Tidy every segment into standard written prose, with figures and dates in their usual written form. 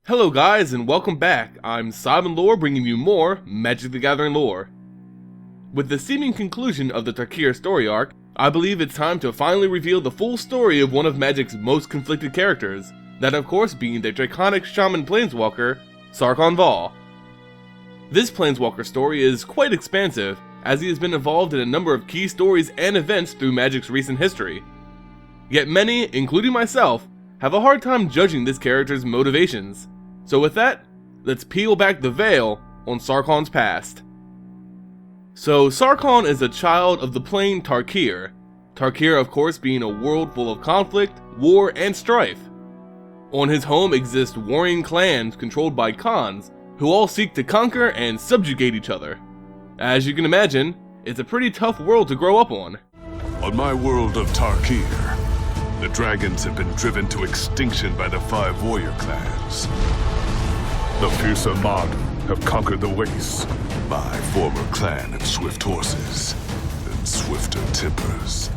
Hello guys and welcome back, I'm Seibenlore bringing you more Magic the Gathering lore. With the seeming conclusion of the Tarkir story arc, I believe it's time to finally reveal the full story of one of Magic's most conflicted characters, that of course being the draconic shaman planeswalker, Sarkhan. This planeswalker story is quite expansive, as he has been involved in a number of key stories and events through Magic's recent history. Yet many, including myself, have a hard time judging this character's motivations. So with that, let's peel back the veil on Sarkhan's past. So Sarkhan is a child of the plane Tarkir. Tarkir of course being a world full of conflict, war, and strife. On his home exist warring clans controlled by Khans, who all seek to conquer and subjugate each other. As you can imagine, it's a pretty tough world to grow up on. On my world of Tarkir, the dragons have been driven to extinction by the 5 warrior clans. The fiercer Mod have conquered the wastes. My former clan had swift horses and swifter tempers.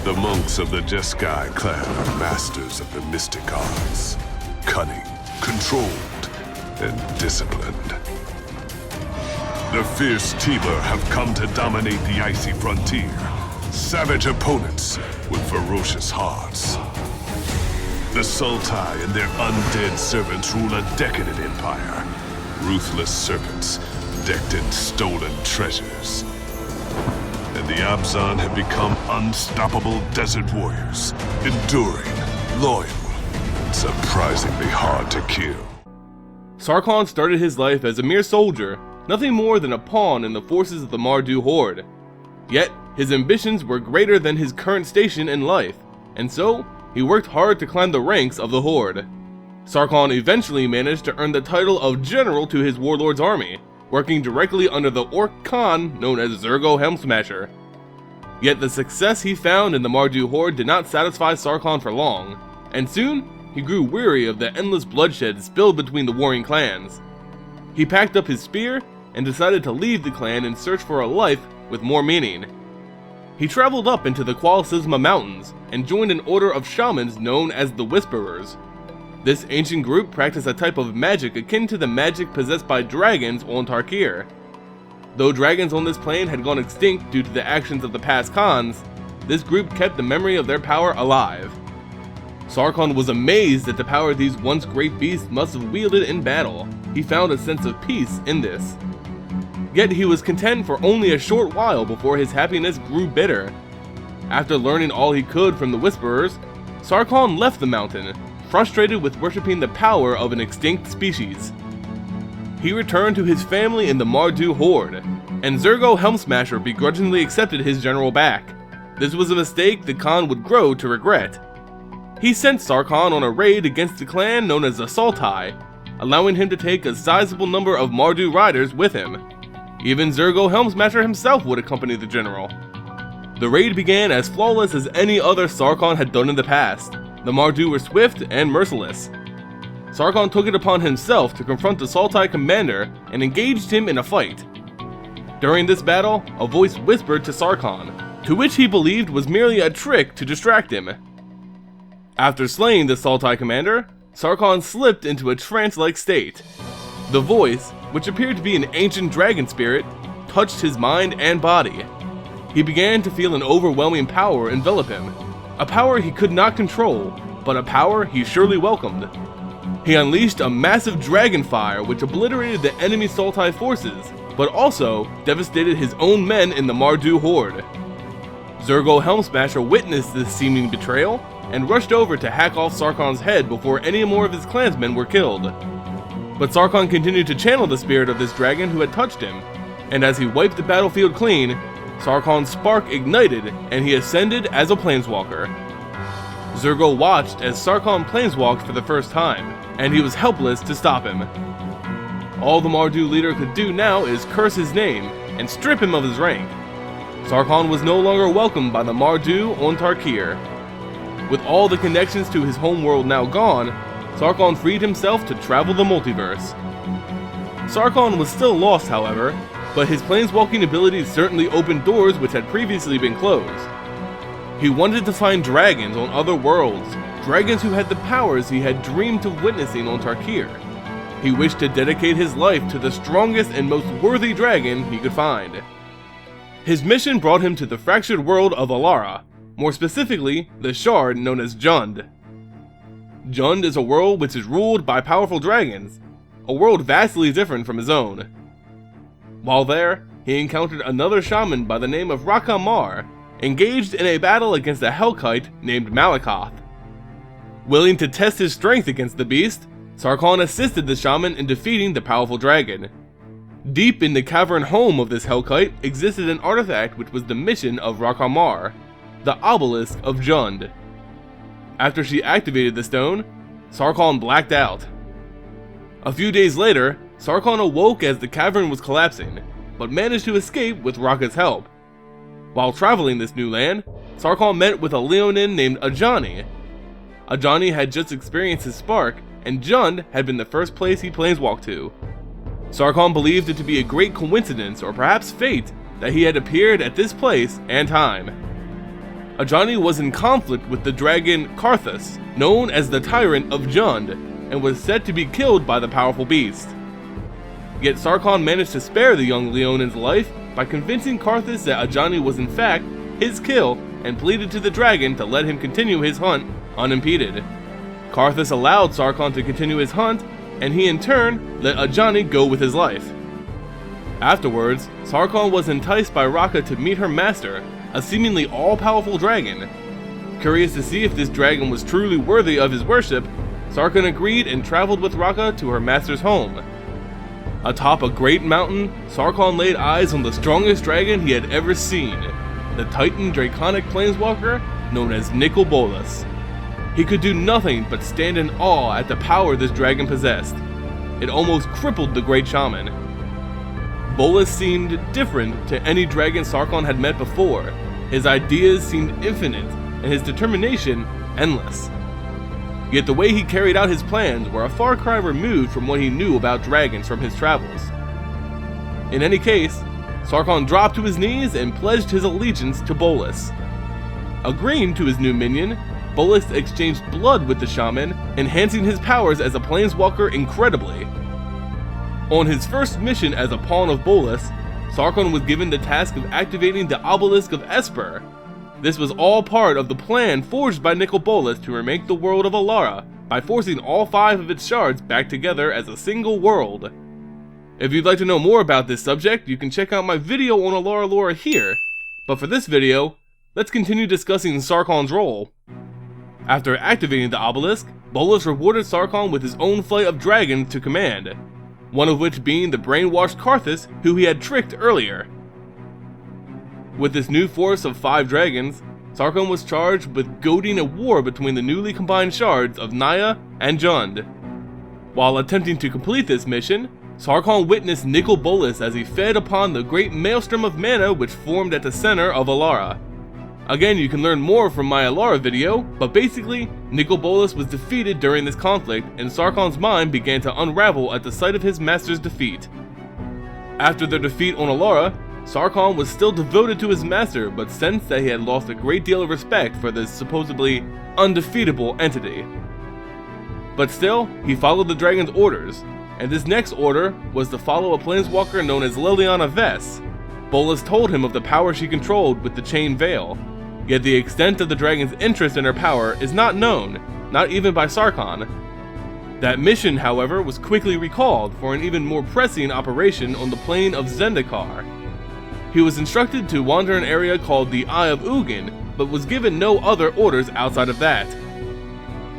The monks of the Jeskai clan are masters of the mystic arts, cunning, controlled, and disciplined. The fierce Tiber have come to dominate the icy frontier, savage opponents with ferocious hearts. The Sultai and their undead servants rule a decadent empire, ruthless serpents decked in stolen treasures. And the Abzan have become unstoppable desert warriors, enduring, loyal, and surprisingly hard to kill. Sarkhan started his life as a mere soldier, nothing more than a pawn in the forces of the Mardu Horde. Yet, his ambitions were greater than his current station in life, and so, he worked hard to climb the ranks of the Horde. Sarkhan eventually managed to earn the title of General to his warlord's army, working directly under the Orc Khan known as Zergo Helmsmasher. Yet the success he found in the Mardu Horde did not satisfy Sarkhan for long, and soon, he grew weary of the endless bloodshed spilled between the warring clans. He packed up his spear and decided to leave the clan in search for a life with more meaning. He traveled up into the Qualisisma Mountains and joined an order of shamans known as the Whisperers. This ancient group practiced a type of magic akin to the magic possessed by dragons on Tarkir. Though dragons on this plane had gone extinct due to the actions of the past Khans, this group kept the memory of their power alive. Sarkhan was amazed at the power these once great beasts must have wielded in battle. He found a sense of peace in this. Yet he was content for only a short while before his happiness grew bitter. After learning all he could from the Whisperers, Sarkhan left the mountain, frustrated with worshipping the power of an extinct species. He returned to his family in the Mardu Horde, and Zergo Helmsmasher begrudgingly accepted his general back. This was a mistake the Khan would grow to regret. He sent Sarkhan on a raid against the clan known as the Sultai, allowing him to take a sizable number of Mardu riders with him. Even Zergo Helmsmasher himself would accompany the general. The raid began as flawless as any other Sarkhan had done in the past. The Mardu were swift and merciless. Sarkhan took it upon himself to confront the Sultai commander and engaged him in a fight. During this battle, a voice whispered to Sarkhan, to which he believed was merely a trick to distract him. After slaying the Sultai commander, Sarkhan slipped into a trance-like state. The voice, which appeared to be an ancient dragon spirit, touched his mind and body. He began to feel an overwhelming power envelop him. A power he could not control, but a power he surely welcomed. He unleashed a massive dragon fire which obliterated the enemy Sultai forces, but also devastated his own men in the Mardu Horde. Zergo Helmsmasher witnessed this seeming betrayal, and rushed over to hack off Sarkhan's head before any more of his clansmen were killed. But Sarkhan continued to channel the spirit of this dragon who had touched him, and as he wiped the battlefield clean, Sarkhan's spark ignited and he ascended as a planeswalker. Zergo watched as Sarkhan planeswalked for the first time, and he was helpless to stop him. All the Mardu leader could do now is curse his name and strip him of his rank. Sarkhan was no longer welcomed by the Mardu on Tarkir. With all the connections to his homeworld now gone, Sarkhan freed himself to travel the multiverse. Sarkhan was still lost, however, but his planeswalking abilities certainly opened doors which had previously been closed. He wanted to find dragons on other worlds, dragons who had the powers he had dreamed of witnessing on Tarkir. He wished to dedicate his life to the strongest and most worthy dragon he could find. His mission brought him to the fractured world of Alara, more specifically, the shard known as Jund. Jund is a world which is ruled by powerful dragons, a world vastly different from his own. While there, he encountered another shaman by the name of Rakhamar, engaged in a battle against a Hellkite named Malakoth. Willing to test his strength against the beast, Sarkhan assisted the shaman in defeating the powerful dragon. Deep in the cavern home of this Hellkite existed an artifact which was the mission of Rakhamar, the obelisk of Jund. After she activated the stone, Sarkhan blacked out. A few days later, Sarkhan awoke as the cavern was collapsing, but managed to escape with Rakka's help. While traveling this new land, Sarkhan met with a Leonin named Ajani. Ajani had just experienced his spark, and Jund had been the first place he planeswalked to. Sarkhan believed it to be a great coincidence, or perhaps fate, that he had appeared at this place and time. Ajani was in conflict with the dragon Karthus, known as the Tyrant of Jund, and was said to be killed by the powerful beast. Yet Sarkhan managed to spare the young Leonin's life by convincing Karthus that Ajani was in fact his kill, and pleaded to the dragon to let him continue his hunt unimpeded. Karthus allowed Sarkhan to continue his hunt, and he in turn let Ajani go with his life. Afterwards, Sarkhan was enticed by Rakka to meet her master, a seemingly all-powerful dragon. Curious to see if this dragon was truly worthy of his worship, Sarkhan agreed and traveled with Rakka to her master's home. Atop a great mountain, Sarkhan laid eyes on the strongest dragon he had ever seen, the Titan draconic planeswalker known as Nicol Bolas. He could do nothing but stand in awe at the power this dragon possessed. It almost crippled the great shaman. Bolas seemed different to any dragon Sarkhan had met before. His ideas seemed infinite, and his determination endless. Yet the way he carried out his plans were a far cry removed from what he knew about dragons from his travels. In any case, Sarkhan dropped to his knees and pledged his allegiance to Bolas. Agreeing to his new minion, Bolas exchanged blood with the shaman, enhancing his powers as a planeswalker incredibly. On his first mission as a pawn of Bolas, Sarkhan was given the task of activating the obelisk of Esper. This was all part of the plan forged by Nicol Bolas to remake the world of Alara by forcing all 5 of its shards back together as a single world. If you'd like to know more about this subject, you can check out my video on Alara lore here, but for this video, let's continue discussing Sarkhan's role. After activating the obelisk, Bolas rewarded Sarkhan with his own flight of dragons to command, one of which being the brainwashed Karthus who he had tricked earlier. With this new force of 5 dragons, Sarkhan was charged with goading a war between the newly combined shards of Naya and Jund. While attempting to complete this mission, Sarkhan witnessed Nicol Bolas as he fed upon the great maelstrom of mana which formed at the center of Alara. Again, you can learn more from my Alara video, but basically, Nicol Bolas was defeated during this conflict, and Sarkhan's mind began to unravel at the sight of his master's defeat. After their defeat on Alara, Sarkhan was still devoted to his master, but sensed that he had lost a great deal of respect for this supposedly undefeatable entity. But still, he followed the dragon's orders, and this next order was to follow a planeswalker known as Liliana Vess. Bolas told him of the power she controlled with the Chain Veil, yet the extent of the dragon's interest in her power is not known, not even by Sarkhan. That mission, however, was quickly recalled for an even more pressing operation on the plane of Zendikar. He was instructed to wander an area called the Eye of Ugin, but was given no other orders outside of that.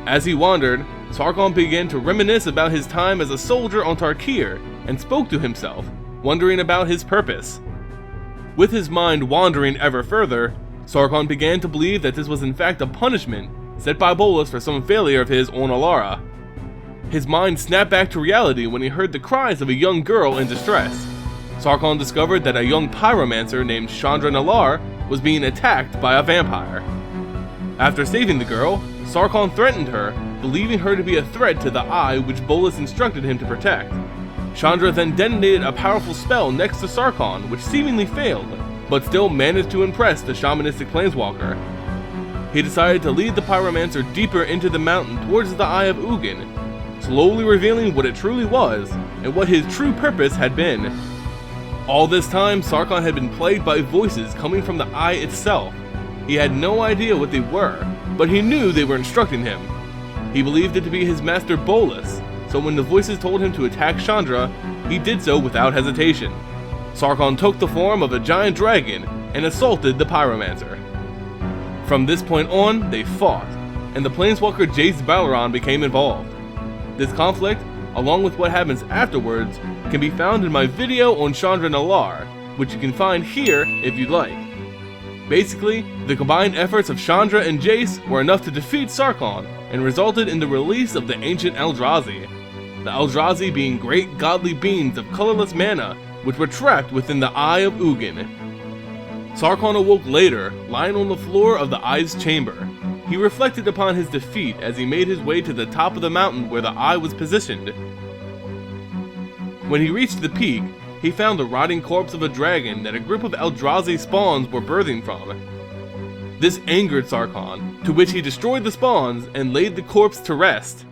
As he wandered, Sarkhan began to reminisce about his time as a soldier on Tarkir, and spoke to himself, wondering about his purpose. With his mind wandering ever further, Sarkhan began to believe that this was in fact a punishment set by Bolas for some failure of his on Alara. His mind snapped back to reality when he heard the cries of a young girl in distress. Sarkhan discovered that a young pyromancer named Chandra Nalar was being attacked by a vampire. After saving the girl, Sarkhan threatened her, believing her to be a threat to the Eye which Bolas instructed him to protect. Chandra then detonated a powerful spell next to Sarkhan, which seemingly failed, but still managed to impress the shamanistic planeswalker. he decided to lead the pyromancer deeper into the mountain towards the Eye of Ugin, slowly revealing what it truly was and what his true purpose had been. All this time, Sarkhan had been plagued by voices coming from the Eye itself. He had no idea what they were, but he knew they were instructing him. He believed it to be his master Bolas, so when the voices told him to attack Chandra, he did so without hesitation. Sarkhan took the form of a giant dragon and assaulted the pyromancer. From this point on, they fought, and the planeswalker Jace Balaran became involved. This conflict, along with what happens afterwards, can be found in my video on Chandra and Alara, which you can find here if you'd like. Basically, the combined efforts of Chandra and Jace were enough to defeat Sarkhan and resulted in the release of the ancient Eldrazi. The Eldrazi being great godly beings of colorless mana which were trapped within the Eye of Ugin. Sarkhan awoke later, lying on the floor of the Eye's chamber. He reflected upon his defeat as he made his way to the top of the mountain where the Eye was positioned. When he reached the peak, he found the rotting corpse of a dragon that a group of Eldrazi spawns were birthing from. This angered Sarkhan, to which he destroyed the spawns and laid the corpse to rest.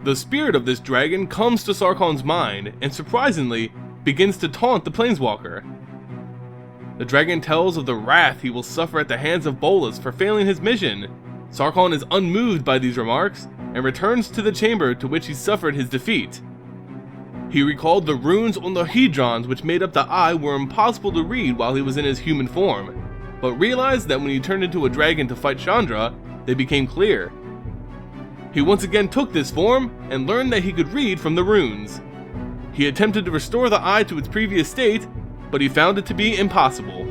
The spirit of this dragon comes to Sarkhan's mind and surprisingly begins to taunt the planeswalker. The dragon tells of the wrath he will suffer at the hands of Bolas for failing his mission. Sarkhan is unmoved by these remarks and returns to the chamber to which he suffered his defeat. He recalled the runes on the hedrons which made up the Eye were impossible to read while he was in his human form, but realized that when he turned into a dragon to fight Chandra, they became clear. He once again took this form and learned that he could read from the runes. He attempted to restore the Eye to its previous state, but he found it to be impossible.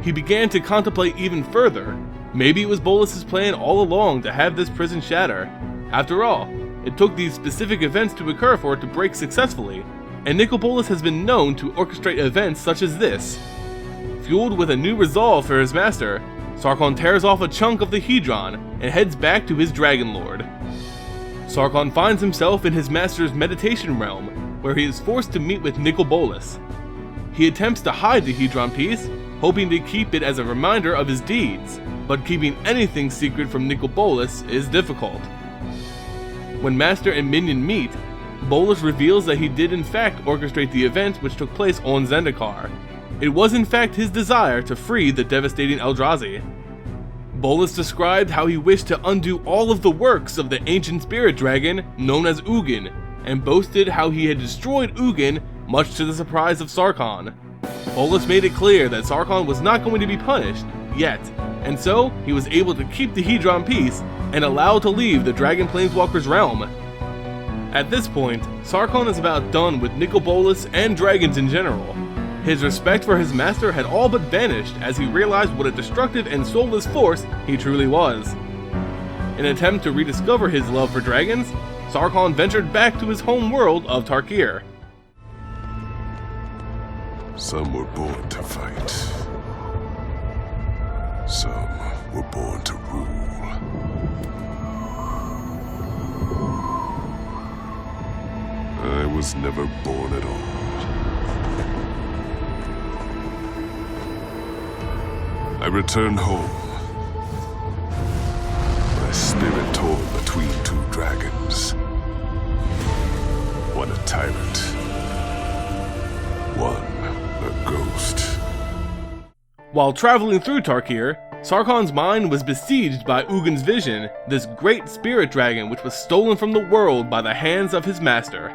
He began to contemplate even further. Maybe it was Bolas' plan all along to have this prison shatter. After all, it took these specific events to occur for it to break successfully, and Nicol Bolas has been known to orchestrate events such as this. Fueled with a new resolve for his master, Sarkhan tears off a chunk of the hedron and heads back to his Dragon Lord. Sarkhan finds himself in his master's meditation realm, where he is forced to meet with Nicol Bolas. He attempts to hide the hedron piece, hoping to keep it as a reminder of his deeds, but keeping anything secret from Nicol Bolas is difficult. When Master and Minion meet, Bolas reveals that he did in fact orchestrate the event which took place on Zendikar. It was in fact his desire to free the devastating Eldrazi. Bolas described how he wished to undo all of the works of the ancient spirit dragon known as Ugin, and boasted how he had destroyed Ugin much to the surprise of Sarkhan. Bolas made it clear that Sarkhan was not going to be punished, yet, and so he was able to keep the hedron piece and allowed to leave the Dragon Planeswalker's realm. At this point, Sarkhan is about done with Nicol Bolas and dragons in general. His respect for his master had all but vanished as he realized what a destructive and soulless force he truly was. In an attempt to rediscover his love for dragons, Sarkhan ventured back to his home world of Tarkir. Some were born to fight. Some were born to rule. I was never born at all. I returned home. My spirit torn between two dragons. One a tyrant. One a ghost. While traveling through Tarkir, Sarkhan's mind was besieged by Ugin's vision, this great spirit dragon which was stolen from the world by the hands of his master.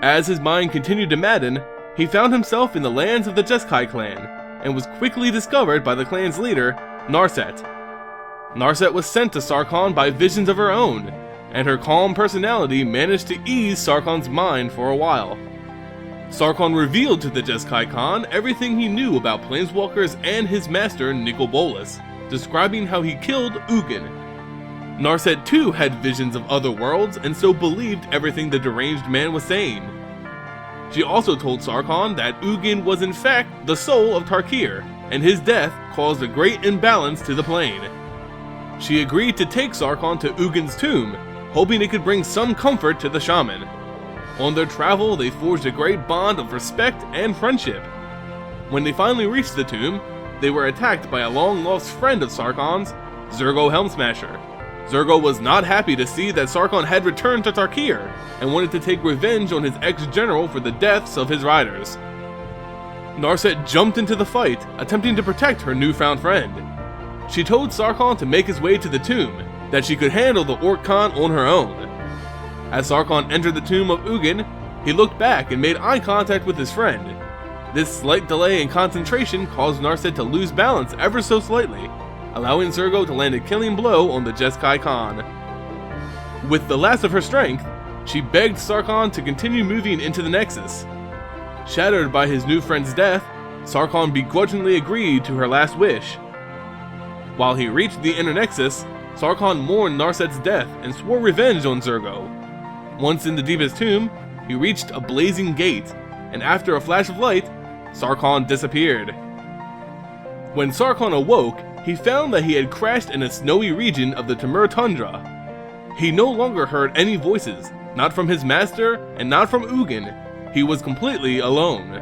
As his mind continued to madden, he found himself in the lands of the Jeskai clan, and was quickly discovered by the clan's leader, Narset. Narset was sent to Sarkhan by visions of her own, and her calm personality managed to ease Sarkhan's mind for a while. Sarkhan revealed to the Jeskai Khan everything he knew about planeswalkers and his master Nicol Bolas, describing how he killed Ugin. Narset too had visions of other worlds and so believed everything the deranged man was saying. She also told Sarkhan that Ugin was in fact the soul of Tarkir, and his death caused a great imbalance to the plane. She agreed to take Sarkhan to Ugin's tomb, hoping it could bring some comfort to the shaman. On their travel, they forged a great bond of respect and friendship. When they finally reached the tomb, they were attacked by a long-lost friend of Sarkhan's, Zergo Helmsmasher. Zergo was not happy to see that Sarkhan had returned to Tarkir, and wanted to take revenge on his ex-general for the deaths of his riders. Narset jumped into the fight, attempting to protect her newfound friend. She told Sarkhan to make his way to the tomb, that she could handle the Orc Khan on her own. As Sarkhan entered the tomb of Ugin, he looked back and made eye contact with his friend. This slight delay in concentration caused Narset to lose balance ever so slightly, allowing Zergo to land a killing blow on the Jeskai Khan. With the last of her strength, she begged Sarkhan to continue moving into the Nexus. Shattered by his new friend's death, Sarkhan begrudgingly agreed to her last wish. While he reached the inner Nexus, Sarkhan mourned Narset's death and swore revenge on Zergo. Once in the deepest tomb, he reached a blazing gate, and after a flash of light, Sarkhan disappeared. When Sarkhan awoke, he found that he had crashed in a snowy region of the Temur Tundra. He no longer heard any voices, not from his master and not from Ugin. He was completely alone.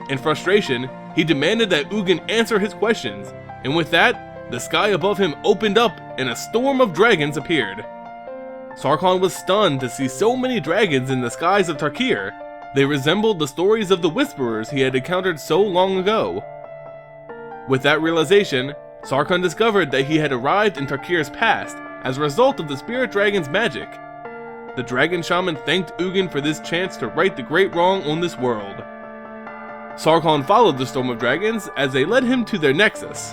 In frustration, he demanded that Ugin answer his questions, and with that, the sky above him opened up and a storm of dragons appeared. Sarkhan was stunned to see so many dragons in the skies of Tarkir. They resembled the stories of the Whisperers he had encountered so long ago. With that realization, Sarkhan discovered that he had arrived in Tarkir's past as a result of the spirit dragon's magic. The dragon shaman thanked Ugin for this chance to right the great wrong on this world. Sarkhan followed the storm of dragons as they led him to their nexus.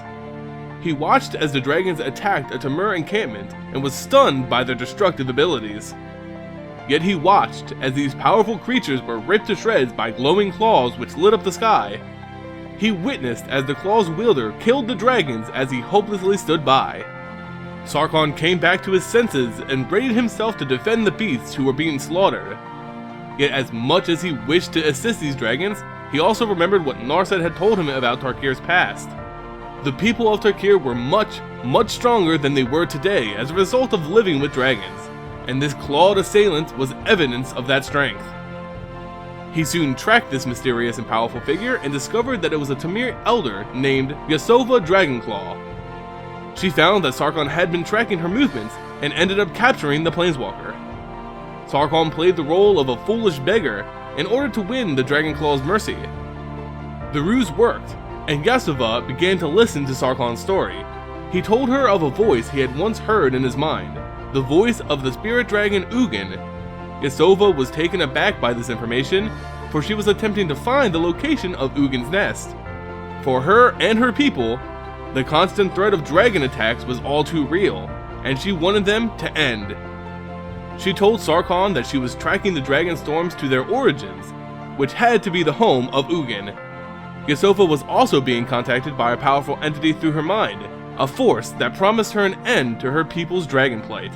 He watched as the dragons attacked a Temur encampment and was stunned by their destructive abilities. Yet he watched as these powerful creatures were ripped to shreds by glowing claws which lit up the sky. He witnessed as the claw's wielder killed the dragons as he hopelessly stood by. Sarkhan came back to his senses and braced himself to defend the beasts who were being slaughtered. Yet as much as he wished to assist these dragons, he also remembered what Narset had told him about Tarkir's past. The people of Tarkir were much stronger than they were today as a result of living with dragons, and this clawed assailant was evidence of that strength. He soon tracked this mysterious and powerful figure and discovered that it was a Temur elder named Yasova Dragonclaw. She found that Sarkhan had been tracking her movements and ended up capturing the planeswalker. Sarkhan played the role of a foolish beggar in order to win the Dragonclaw's mercy. The ruse worked, and Yasova began to listen to Sarkhan's story. He told her of a voice he had once heard in his mind, the voice of the spirit dragon Ugin. Yasova was taken aback by this information, for she was attempting to find the location of Ugin's nest. For her and her people, the constant threat of dragon attacks was all too real, and she wanted them to end. She told Sarkhan that she was tracking the dragon storms to their origins, which had to be the home of Ugin. Yasova was also being contacted by a powerful entity through her mind, a force that promised her an end to her people's dragon plight.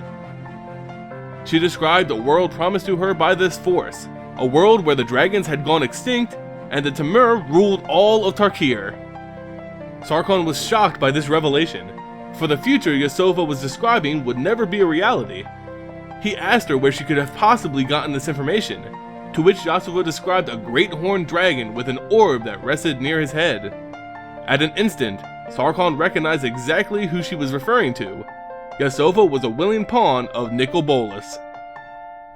She described a world promised to her by this force, a world where the dragons had gone extinct and the Temur ruled all of Tarkir. Sarkhan was shocked by this revelation, for the future Yasova was describing would never be a reality. He asked her where she could have possibly gotten this information, to which Yasova described a great horned dragon with an orb that rested near his head. At an instant, Sarkhan recognized exactly who she was referring to. Yasova was a willing pawn of Nicol Bolas.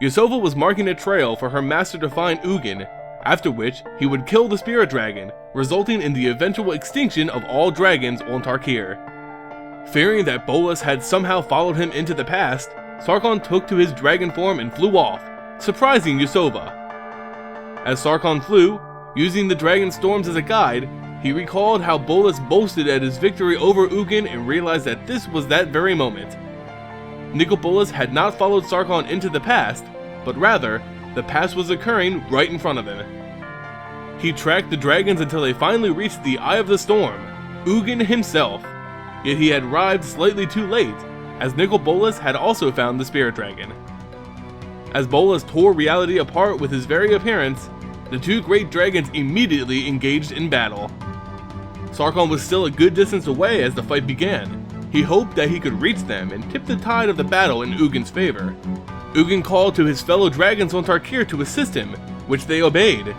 Yasova was marking a trail for her master to find Ugin, after which he would kill the spirit dragon, resulting in the eventual extinction of all dragons on Tarkir. Fearing that Bolas had somehow followed him into the past, Sarkhan took to his dragon form and flew off, surprising Yasova. As Sarkhan flew, using the dragon storms as a guide, he recalled how Bolas boasted at his victory over Ugin and realized that this was that very moment. Nicol Bolas had not followed Sarkhan into the past, but rather, the past was occurring right in front of him. He tracked the dragons until they finally reached the Eye of the Storm, Ugin himself, yet he had arrived slightly too late, as Nicol Bolas had also found the spirit dragon. As Bolas tore reality apart with his very appearance, the two great dragons immediately engaged in battle. Sarkhan was still a good distance away as the fight began. He hoped that he could reach them and tip the tide of the battle in Ugin's favor. Ugin called to his fellow dragons on Tarkir to assist him, which they obeyed.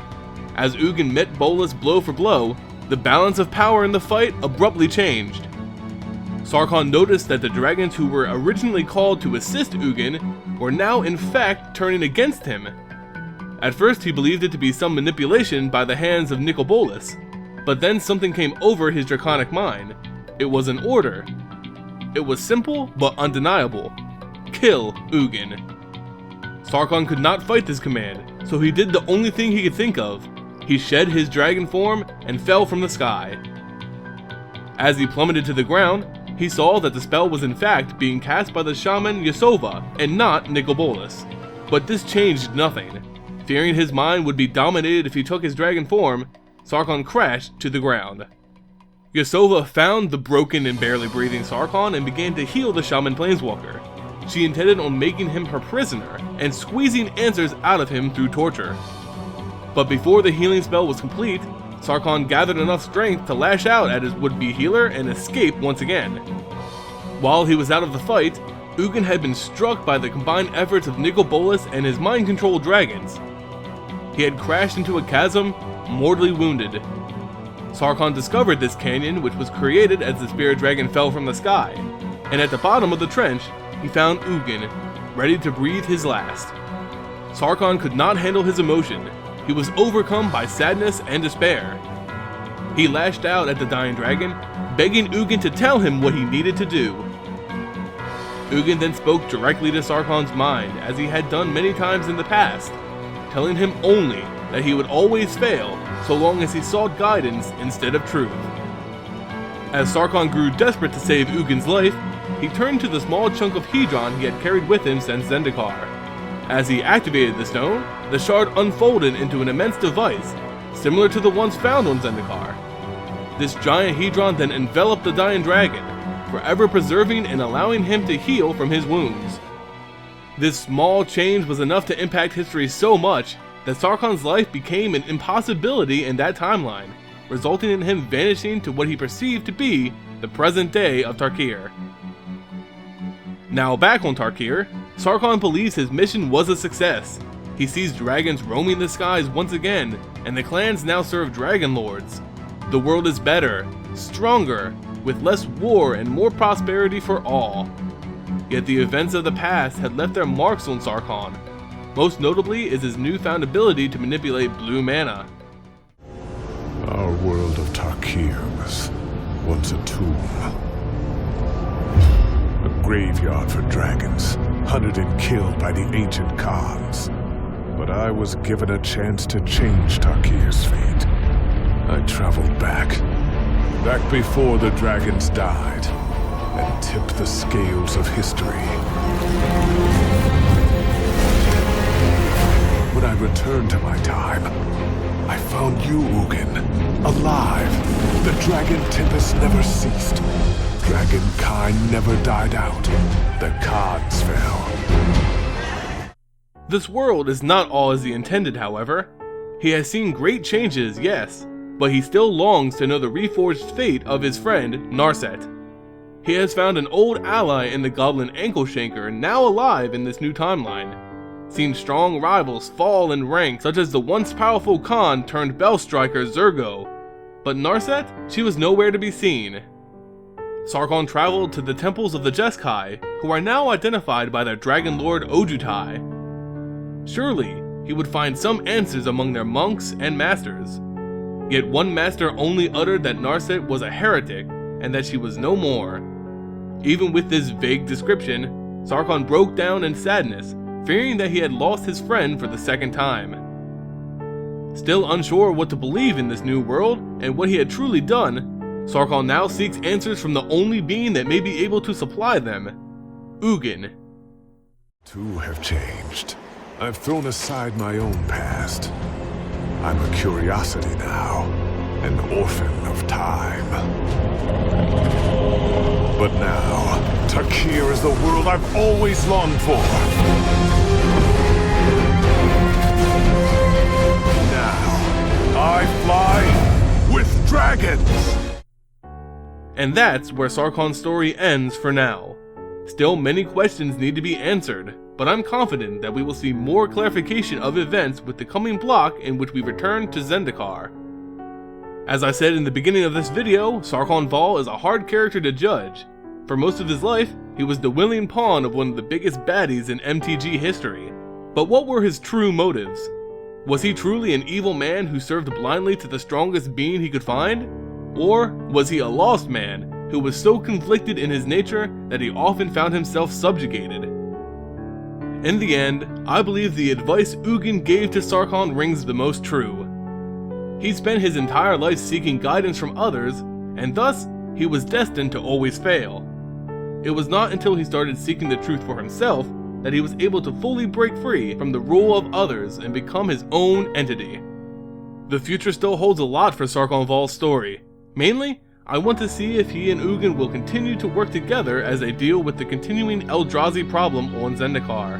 As Ugin met Bolas blow for blow, the balance of power in the fight abruptly changed. Sarkhan noticed that the dragons who were originally called to assist Ugin were now in fact turning against him. At first he believed it to be some manipulation by the hands of Nicobolas, but then something came over his draconic mind. It was an order. It was simple but undeniable. Kill Ugin. Sarkhan could not fight this command, so he did the only thing he could think of. He shed his dragon form and fell from the sky. As he plummeted to the ground, he saw that the spell was in fact being cast by the shaman Yasova and not Nicobolas. But this changed nothing. Fearing his mind would be dominated if he took his dragon form, Sarkhan crashed to the ground. Yasova found the broken and barely breathing Sarkhan and began to heal the shaman planeswalker. She intended on making him her prisoner and squeezing answers out of him through torture. But before the healing spell was complete, Sarkhan gathered enough strength to lash out at his would-be healer and escape once again. While he was out of the fight, Ugin had been struck by the combined efforts of Nicobolas and his mind-controlled dragons. He had crashed into a chasm, mortally wounded. Sarkhan discovered this canyon, which was created as the spirit dragon fell from the sky, and at the bottom of the trench, he found Ugin, ready to breathe his last. Sarkhan could not handle his emotion. He was overcome by sadness and despair. He lashed out at the dying dragon, begging Ugin to tell him what he needed to do. Ugin then spoke directly to Sarkhan's mind, as he had done many times in the past, telling him only that he would always fail so long as he sought guidance instead of truth. As Sarkhan grew desperate to save Ugin's life, he turned to the small chunk of Hedron he had carried with him since Zendikar. As he activated the stone, the shard unfolded into an immense device, similar to the ones found on Zendikar. This giant Hedron then enveloped the dying dragon, forever preserving and allowing him to heal from his wounds. This small change was enough to impact history so much that Sarkhan's life became an impossibility in that timeline, resulting in him vanishing to what he perceived to be the present day of Tarkir. Now back on Tarkir, Sarkhan believes his mission was a success. He sees dragons roaming the skies once again, and the clans now serve dragon lords. The world is better, stronger, with less war and more prosperity for all. Yet the events of the past had left their marks on Sarkhan. Most notably is his newfound ability to manipulate blue mana. Our world of Tarkir was once a tomb. A graveyard for dragons, hunted and killed by the ancient Khans. But I was given a chance to change Tarkir's fate. I traveled back before the dragons died, and tipped the scales of history. When I returned to my time, I found you, Ugin, alive. The dragon tempest never ceased. Dragonkind never died out. The Khans fell. This world is not all as he intended, however. He has seen great changes, yes, but he still longs to know the reforged fate of his friend, Narset. He has found an old ally in the goblin Ankleshanker, now alive in this new timeline. Seen strong rivals fall in rank, such as the once powerful Khan turned Bellstriker Zurgo. But Narset, she was nowhere to be seen. Sarkhan traveled to the temples of the Jeskai, who are now identified by their dragon lord Ojutai. Surely, he would find some answers among their monks and masters. Yet one master only uttered that Narset was a heretic, and that she was no more. Even with this vague description, Sarkhan broke down in sadness, fearing that he had lost his friend for the second time. Still unsure what to believe in this new world and what he had truly done, Sarkhan now seeks answers from the only being that may be able to supply them, Ugin. Two have changed. I've thrown aside my own past. I'm a curiosity now, an orphan of time. But now, Tarkir is the world I've always longed for. Now, I fly with dragons! And that's where Sarkhan's story ends for now. Still, many questions need to be answered, but I'm confident that we will see more clarification of events with the coming block in which we return to Zendikar. As I said in the beginning of this video, Sarkhan Vol is a hard character to judge. For most of his life, he was the willing pawn of one of the biggest baddies in MTG history. But what were his true motives? Was he truly an evil man who served blindly to the strongest being he could find? Or was he a lost man who was so conflicted in his nature that he often found himself subjugated? In the end, I believe the advice Ugin gave to Sarkhan rings the most true. He spent his entire life seeking guidance from others, and thus, he was destined to always fail. It was not until he started seeking the truth for himself that he was able to fully break free from the rule of others and become his own entity. The future still holds a lot for Sarkhan Vol's story. Mainly, I want to see if he and Ugin will continue to work together as they deal with the continuing Eldrazi problem on Zendikar.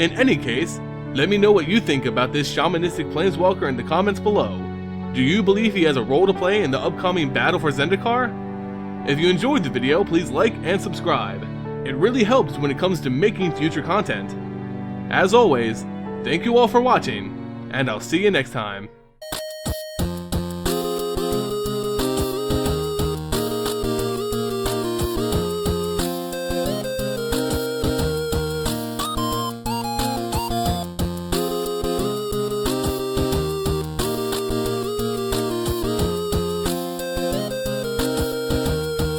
In any case, let me know what you think about this shamanistic planeswalker in the comments below. Do you believe he has a role to play in the upcoming battle for Zendikar? If you enjoyed the video, please like and subscribe. It really helps when it comes to making future content. As always, thank you all for watching, and I'll see you next time.